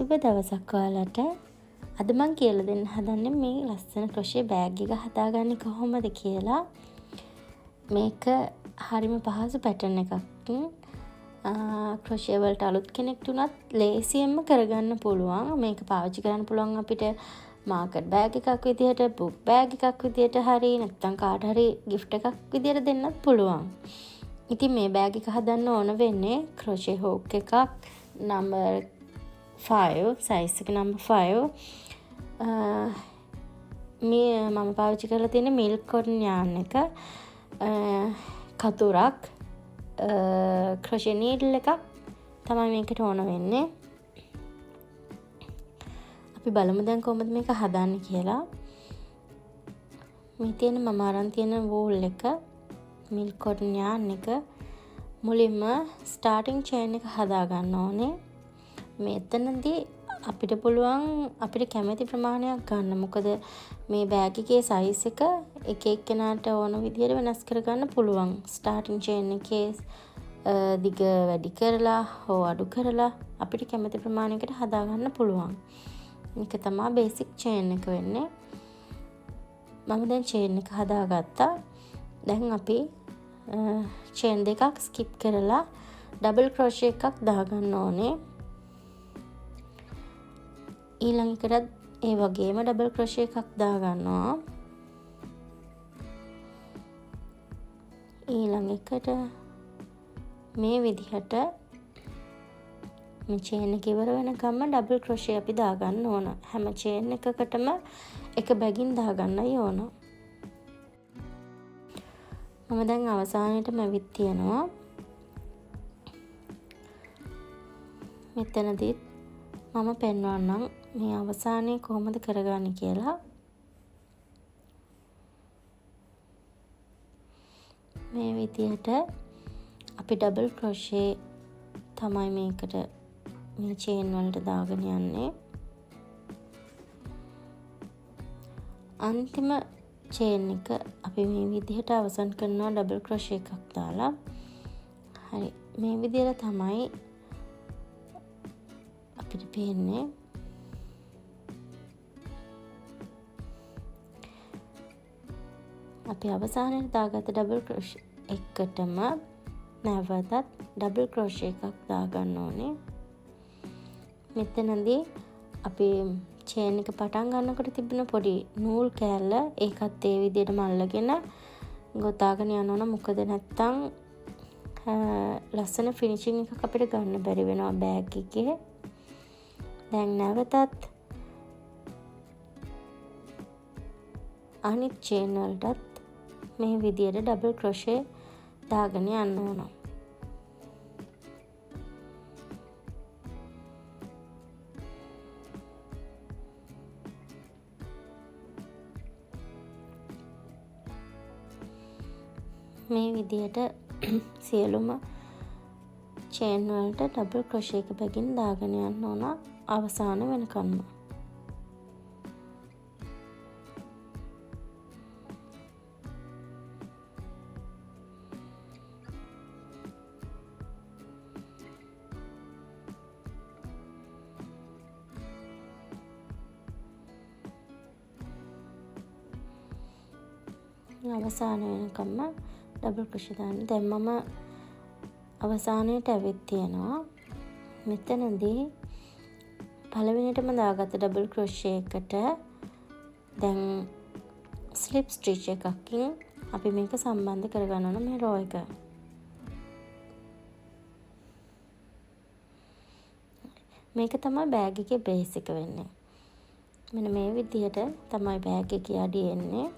සුබ දවසක් ඔයාලට. අද මම කියලා දෙන්න හදන්නේ මේ ලස්සන ක්‍රොෂේ බෑග් එක හදාගන්නේ කොහොමද කියලා. මේක හරිම පහසු පැටර්න් එකක්. ක්‍රොෂේ වලට අලුත් කෙනෙක්ට උනත් ලේසියෙන්ම කරගන්න පුළුවන්. මේක පාවිච්චි කරන්න පුළුවන් අපිට මාකට් බෑග් එකක් විදියට, බුක් බෑග් එකක් විදියට හරි නැත්නම් කාට හරි gift එකක් විදියට දෙන්නත් පුළුවන්. ඉතින් මේ බෑග් එක හදන්න ඕන වෙන්නේ ක්‍රොෂේ හූක් එකක් number 5 size එක number 5. මේ මම පාවිච්චි කරලා තියෙන milk cotton yarn එක, කතුරක්, crochet needle එකක් තමයි මේකට ඕන වෙන්නේ. අපි බලමු දැන් කොහොමද මේක හදන්නේ කියලා. මේ තියෙන මම අරන් තියෙන wool එක, milk cotton yarn එක මුලින්ම starting chain එක හදා ගන්න ඕනේ. මෙතනදී අපිට පුළුවන් අපිට කැමති ප්‍රමාණයක් ගන්න. මොකද මේ බෑග් එකේ size එක එක්කෙනාට ඕන විදිහට වෙනස් කරගන්න පුළුවන්. starting chain එකේ දිග වැඩි කරලා හෝ අඩු කරලා අපිට කැමති ප්‍රමාණයකට හදා ගන්න පුළුවන්. මේක තමයි basic chain එක වෙන්නේ. මම දැන් chain එක හදාගත්තා. දැන් අපි chain දෙකක් skip කරලා double crochet එකක් දාගන්න ඕනේ. ඊළඟ එකටත් ඒ වගේම double crochet එකක් දාගන්නවා. ඊළඟ එකට මේ විදිහට මේ chain එක ඉවර වෙනකම්ම double crochet අපි දාගන්න ඕන. හැම chain එකකටම එක බැගින් දාගන්නයි ඕන. මම දැන් අවසානයේටම ඇවිත් තියෙනවා. මෙතනදී මම පෙන්වන්නම් මේ අවසානයේ කොහොමද කරගන්නේ කියලා. මේ විදිහට අපි double crochet තමයි මේකට මේ chain වලට දාගෙන යන්නේ. අන්තිම chain එක අපි මේ විදිහට අවසන් කරනවා double crochet එකක් දාලා. හරි, මේ විදිහට තමයි අපිට පේන්නේ. අපි අවසානයේ දාගත්ත double crochet එකටම නැවතත් double crochet එකක් දාගන්න ඕනේ. මෙතනදී අපි chain එක පටන් ගන්නකොට තිබුණ පොඩි නූල් කෑල්ල ඒකත් ඒ විදිහටම අල්ලගෙන ගොතාගෙන යන්න ඕන. මොකද නැත්තම් ලස්සන finishing එකක් අපිට ගන්න බැරි වෙනවා බෑග් එකේ. දැන් නැවතත් අනිත් chain වලටත් මේ විදිහට double crochet දාගෙන යන්න ඕන. මේ විදිහට සියලුම chain වලට double crochet එක බැගින් දාගෙන යන්න ඕන අවසාන වෙනකම්ම. අවසාන වෙනකම්ම double crochet දාන්න. දැන් මම අවසානයේට ඇවිත් තියෙනවා. මෙතනදී පළවෙනිටම දාගත්ත double crochet එකට දැන් slip stitch එකකින් අපි මේක සම්බන්ධ කරගන්න ඕන මේ row එක. මේක තමයි බෑග් එකේ බේස් එක වෙන්නේ. මෙන්න මේ විදිහට තමයි බෑග් එකේ අඩිය එන්නේ.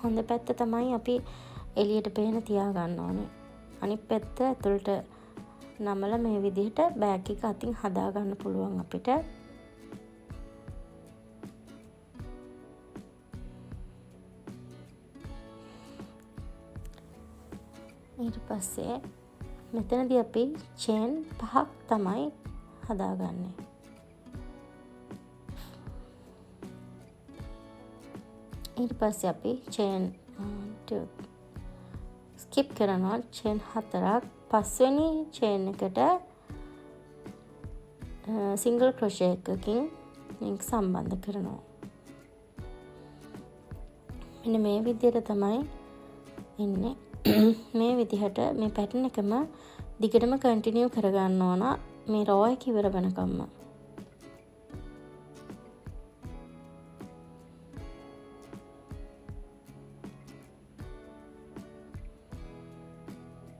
හොඳ පැත්ත තමයි අපි එළියට පේන තියාගන්න ඕනේ. අනිත් පැත්ත ඇතුළට නමලා මේ විදිහට බෑග් එක අතින් හදා ගන්න පුළුවන් අපිට. ඊට පස්සේ මෙතනදී අපි chain 5ක් තමයි හදාගන්නේ. ඊට පස්සේ අපි chain ස්කිප් කරනවා චේන් 4ක්. පස්වෙනි චේන් එකට සිංගල් ක්‍රොෂේ එකකින් මේක සම්බන්ධ කරනවා. මෙන්න මේ විදිහට තමයි එන්නේ. මේ විදිහට මේ පැටර්න් එකම දිගටම කන්ටිනියු කරගන්න ඕන මේ රෝ එක ඉවර වෙනකම්ම.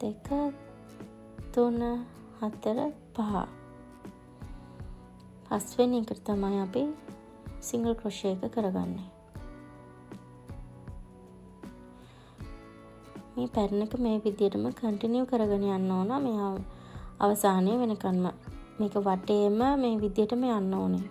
දෙක, තුන, හතර, පහ. පස්වෙනි එකට තමයි අපි සිංගල් ක්‍රොෂේ එක කරගන්නේ. මේ පැටර්න් එක මේ විදිහටම කන්ටිනියු කරගෙන යන්න ඕන මේ අවසානයේ වෙනකන්ම. මේක වටේම මේ විදිහටම යන්න ඕනේ.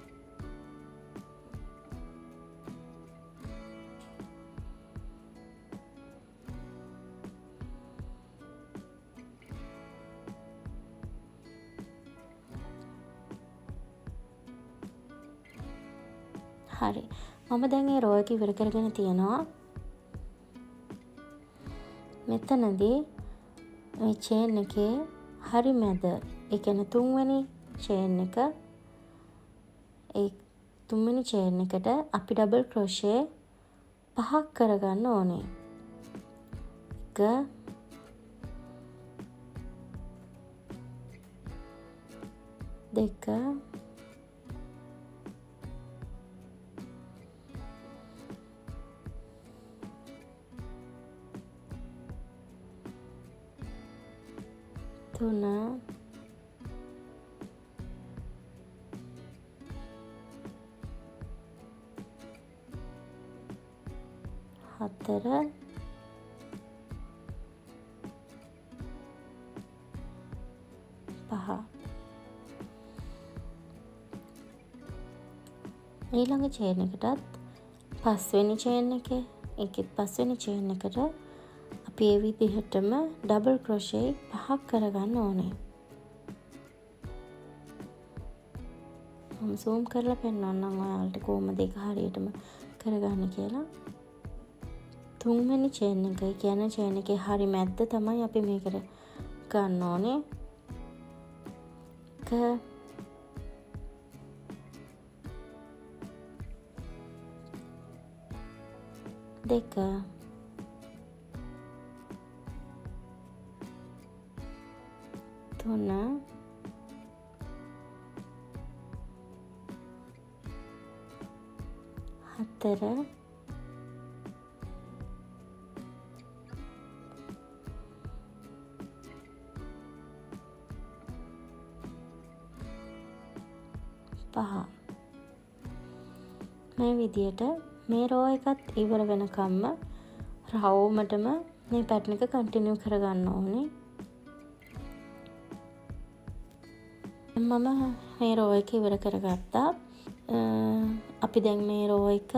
හරි. මම දැන් මේ රෝ එක ඉවර කරගෙන තියෙනවා. මෙතනදී මේ චේන් එකේ හරි මැද, ඒ කියන්නේ තුන්වෙනි චේන් එක, ඒ තුන්වෙනි චේන් එකට අපි ඩබල් ක්‍රොෂේ 5ක් කරගන්න ඕනේ. 1, 2, 3, 4, 5. ඊළඟ චේන් එකටත් පස්වෙනි චේන් එකේ, ඒකෙත් පස්වෙනි චේන් එකට අපි ඒ විදිහටම ඩබල් ක්‍රොෂේ 5ක් කරගන්න ඕනේ. මම zoom කරලා පෙන්නන්නම් ඔයාලට කොහොමද ඒක හරියටම කරගන්නේ කියලා. තුන්වෙනි චේන් එක, ඒ කියන්නේ චේන් එකේ හරි මැද්ද තමයි අපි මේකට ගන්න ඕනේ. 1, 2, 3, 4, 5. මේ විදියට මේ රෝ එකත් ඉවර වෙනකම්ම රවුමටම මේ පැටර්න් එක කන්ටිනියු කරගන්න ඕනේ. මම මේ රෝ එක ඉවර කරගත්තා. අපි දැන් මේ රෝ එක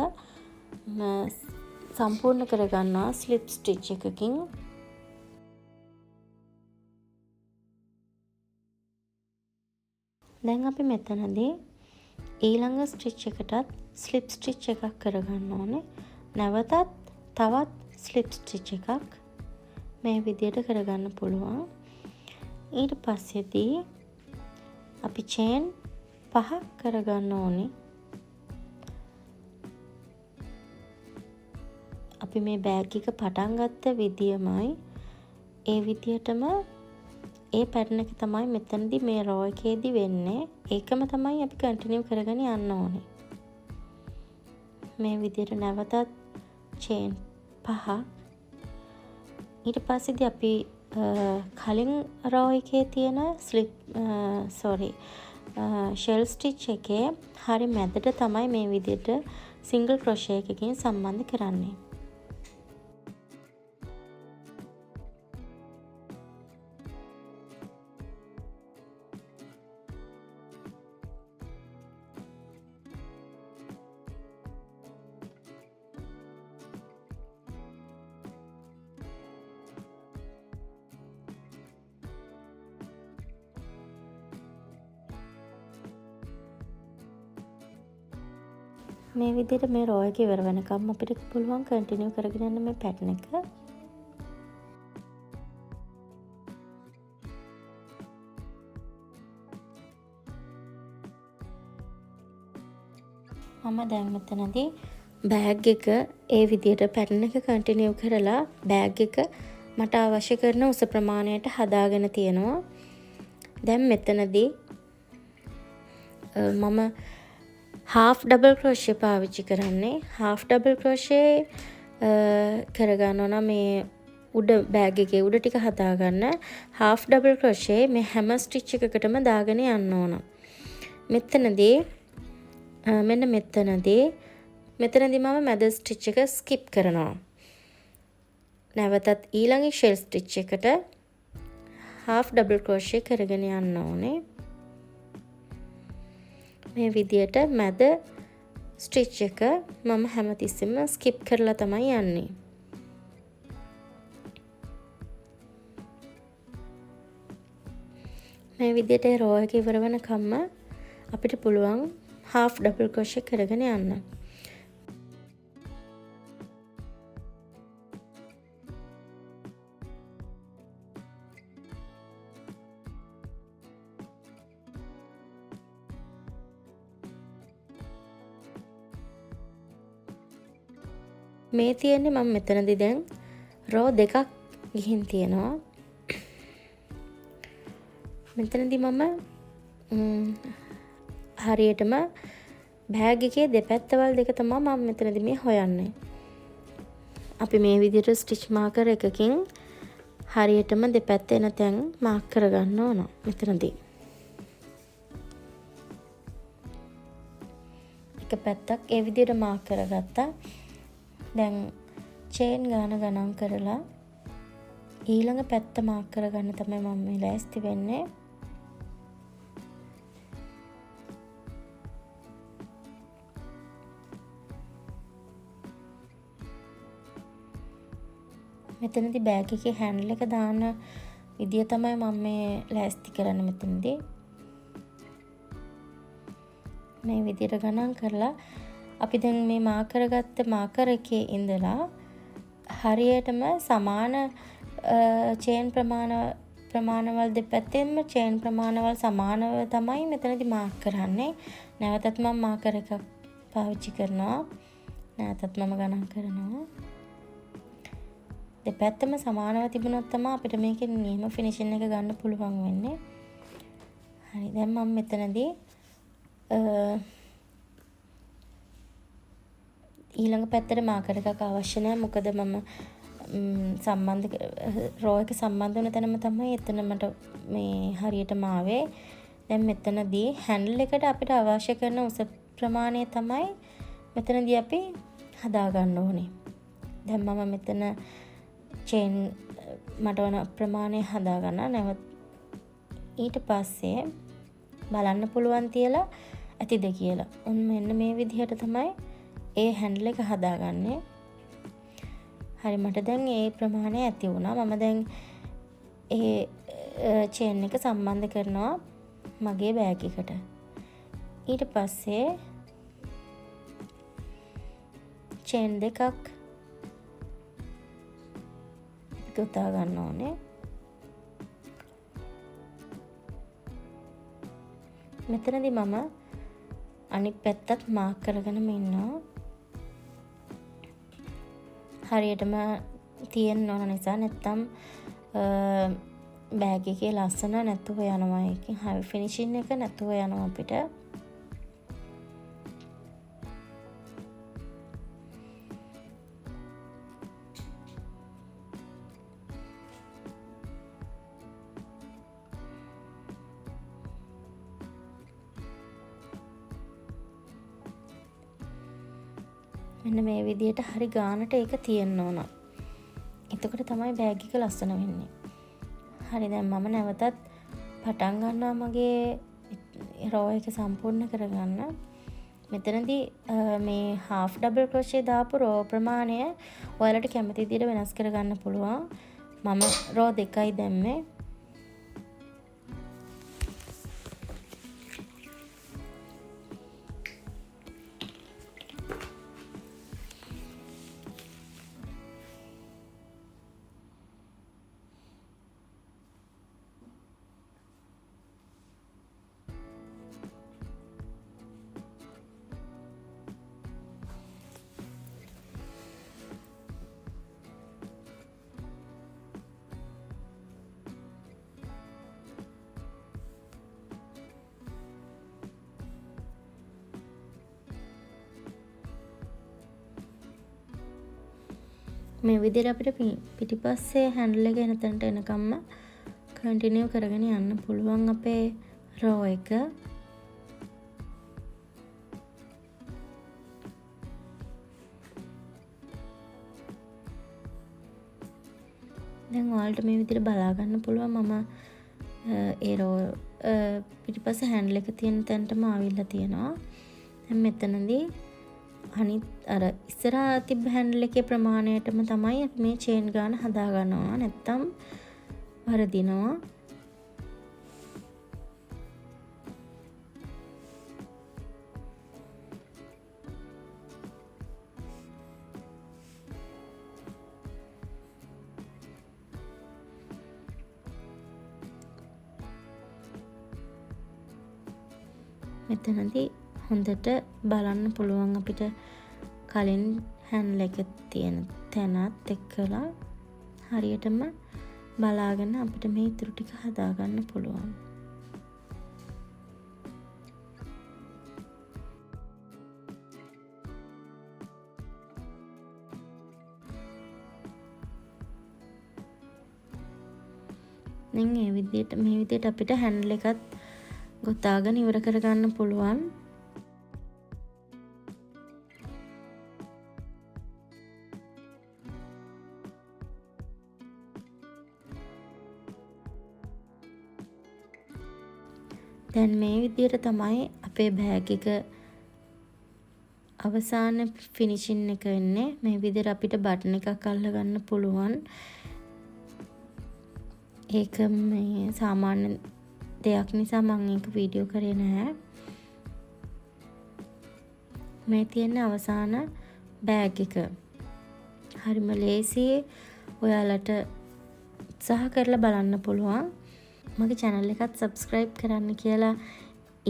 සම්පූර්ණ කරගන්නවා ස්ලිප් ස්ටිච් එකකින්. දැන් අපි මෙතනදී ඊළඟ ස්ටිච් එකටත් ස්ලිප් ස්ටිච් එකක් කරගන්න ඕනේ. නැවතත් තවත් ස්ලිප් ස්ටිච් එකක් මේ විදිහට කරගන්න පුළුවන්. ඊට පස්සේදී අපි චේන් 5ක් කරගන්න ඕනේ. අපි මේ බෑග් එක පටන් ගත්ත විදියමයි ඒ විදියටම ඒ පැටර්න් එක තමයි මෙතනදී මේ රෝ එකේදී වෙන්නේ. ඒකම තමයි අපි කන්ටිනියු කරගෙන යන්න ඕනේ. මේ විදියට නැවතත් චේන් 5ක්. ඊට පස්සේදී අපි කලින් රෝ එකේ තියෙන ෂෙල් ස්ටිච් එකේ හරි මැදට තමයි මේ විදියට සිංගල් ක්‍රොෂේ එකකින් සම්බන්ධ කරන්නේ. මේ විදිහට මේ රෝ එක ඉවර වෙනකම් අපිට පුළුවන් කන්ටිනියු කරගෙන යන්න මේ පැටර්න් එක. මම දැන් මෙතනදී බෑග් එක ඒ විදියට පැටර්න් එක කන්ටිනියු කරලා බෑග් එක මට අවශ්‍ය කරන උස ප්‍රමාණයට හදාගෙන තියෙනවා. දැන් මෙතනදී මම half double crochet පාවිච්චි කරන්නේ. half double crochet කරගන්න ඕන මේ උඩ බෑග් එකේ උඩ ටික හදාගන්න. half double crochet මේ හැම ස්ටිච් එකකටම දාගෙන යන්න ඕන. මෙතනදී මම මැද ස්ටිච් එක ස්කිප් කරනවා. නැවතත් ඊළඟ ෂෙල් ස්ටිච් එකට half double crochet කරගෙන යන්න ඕනේ. මේ විදියට මැද ස්ටිච් එක මම හැමතිස්සෙම ස්කිප් කරලා තමයි යන්නේ. මේ විදියට රෝ එක ඉවර වෙනකම්ම අපිට පුළුවන් half double crochet කරගෙන යන්න. මේ තියෙන්නේ මම මෙතනදී දැන් රෝ දෙකක් ගිහින් තියෙනවා. මෙතනදී මම හරියටම බෑග් එකේ දෙපැත්තවල් දෙක තමයි මම මෙතනදී මේ හොයන්නේ. අපි මේ විදිහට ස්ටිච් මාකර් එකකින් හරියටම දෙපැත්ත එන තැන් මාක් කරගන්න ඕන මෙතනදී. එක පැත්තක් ඒ විදිහට මාක් කරගත්තා. දැන් චේන් ගණන් කරලා ඊළඟ පැත්ත මාක් කරගන්න තමයි මම මේ ලෑස්ති වෙන්නේ. මෙතනදී බෑග් එකේ හැන්ඩල් එක දාන විදිය තමයි මම මේ ලෑස්ති කරන්නේ මෙතනදී. මේ විදියට ගණන් කරලා අපි දැන් මේ මාක් කරගත්ත මාකර් එකේ ඉඳලා හරියටම සමාන චේන් ප්‍රමාණවල් දෙපැත්තෙන්ම චේන් ප්‍රමාණවල් සමානව තමයි මෙතනදී මාක් කරන්නේ. නැවතත් මම මාකර් එකක් පාවිච්චි කරනවා. නැවතත් මම ගණන් කරනවා. දෙපැත්තම සමානව තිබුණොත් තමයි අපිට මේකේ නියම ෆිනිෂින් එක ගන්න පුළුවන් වෙන්නේ. හරි දැන් මම මෙතනදී ඊළඟ පැත්තට මාකර් එකක් අවශ්‍ය නැහැ. මොකද මම රෝ එක සම්බන්ධ වෙන තැනම තමයි එතන මට මේ හරියටම ආවේ. දැන් මෙතනදී හැන්ඩල් එකට අපිට අවශ්‍ය කරන උස ප්‍රමාණය තමයි මෙතනදී අපි හදා ගන්න ඕනේ. දැන් මම මෙතන චේන් මට ඕන ප්‍රමාණය හදා ගන්න. නැවත ඊට පස්සේ බලන්න පුළුවන් තියලා ඇතිද කියලා. මෙන්න මේ විදිහට තමයි ඒ හැන්ඩල් එක හදාගන්නේ. හරි මට දැන් ඒ ප්‍රමාණය ඇති වුණා. මම දැන් ඒ චේන් එක සම්බන්ධ කරනවා මගේ බෑග් එකට. ඊට පස්සේ චේන් දෙකක් ගොතා ගන්න ඕනේ. මෙතනදී මම අනිත් පැත්තත් මාක් කරගෙන ඉන්නවා. හරියටම තියෙන්න ඕන නිසා නැත්තම් බෑග් එකේ ලස්සන නැතුව යනවා. ඒකෙන් හරි ෆිනිෂින් එක නැතුව යනවා අපිට. මෙන්න මේ විදිහට හරි ගානට ඒක තියෙන්න ඕන. එතකොට තමයි බෑග් එක ලස්සන වෙන්නේ. හරි දැන් මම නැවතත් පටන් ගන්නවා මගේ රෝ එක සම්පූර්ණ කරගන්න. මෙතනදී මේ half double crochet දාපු රෝ ප්‍රමාණය ඔයාලට කැමති විදිහට වෙනස් කරගන්න පුළුවන්. මම රෝ 2යි දැම්මේ. මේ විදිහට අපිට පිටිපස්සේ හැන්ඩල් එක එන තැනට එනකම්ම කන්ටිනියු කරගෙන යන්න පුළුවන් අපේ රෝ එක. දැන් ඔයාලට මේ විදිහට බලා ගන්න පුළුවන් මම ඒ රෝ පිටිපස්සේ හැන්ඩල් එක තියෙන තැනටම ආවිල්ලා තියෙනවා. දැන් මෙතනදී අනිත් අර ඉස්සරහා තිබ්බ හැන්ඩල් එකේ ප්‍රමාණයටම තමයි අපි මේ චේන් ගාන හදා ගන්නවා. නැත්තම් වරදිනවා. මෙතනදී හොඳට බලන්න පුළුවන් අපිට කලින් හැන්ඩල් එක තියෙන තැනත් එක්කලා හරියටම බලාගෙන අපිට මේ ඉතුරු ටික හදා ගන්න පුළුවන්. දැන් මේ විදිහට අපිට හැන්ඩල් එකත් ගොතාගෙන ඉවර කරගන්න පුළුවන්. දැන් මේ විදිහට තමයි අපේ බෑග් එක අවසාන ෆිනිෂින් එක එන්නේ. මේ විදිහට අපිට බටන් එකක් අල්ල ගන්න පුළුවන්. ඒක මේ සාමාන්‍ය දෙයක් නිසා මම ඒක වීඩියෝ කරේ නැහැ. මේ තියෙන අවසාන බෑග් එක. හරිම ලේසි. ඔයාලට උත්සාහ කරලා බලන්න පුළුවන්. මගේ channel එකත් subscribe කරන්න කියලා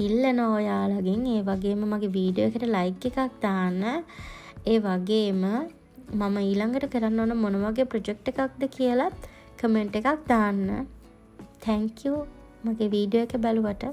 ඉල්ලනවා ඔයාලගෙන්. ඒ වගේම මගේ වීඩියෝ එකට like එකක් දාන්න. ඒ වගේම මම ඊළඟට කරන්න ඕන මොන වගේ project එකක්ද කියලාත් comment එකක් දාන්න. thank you මගේ වීඩියෝ එක බලුවට.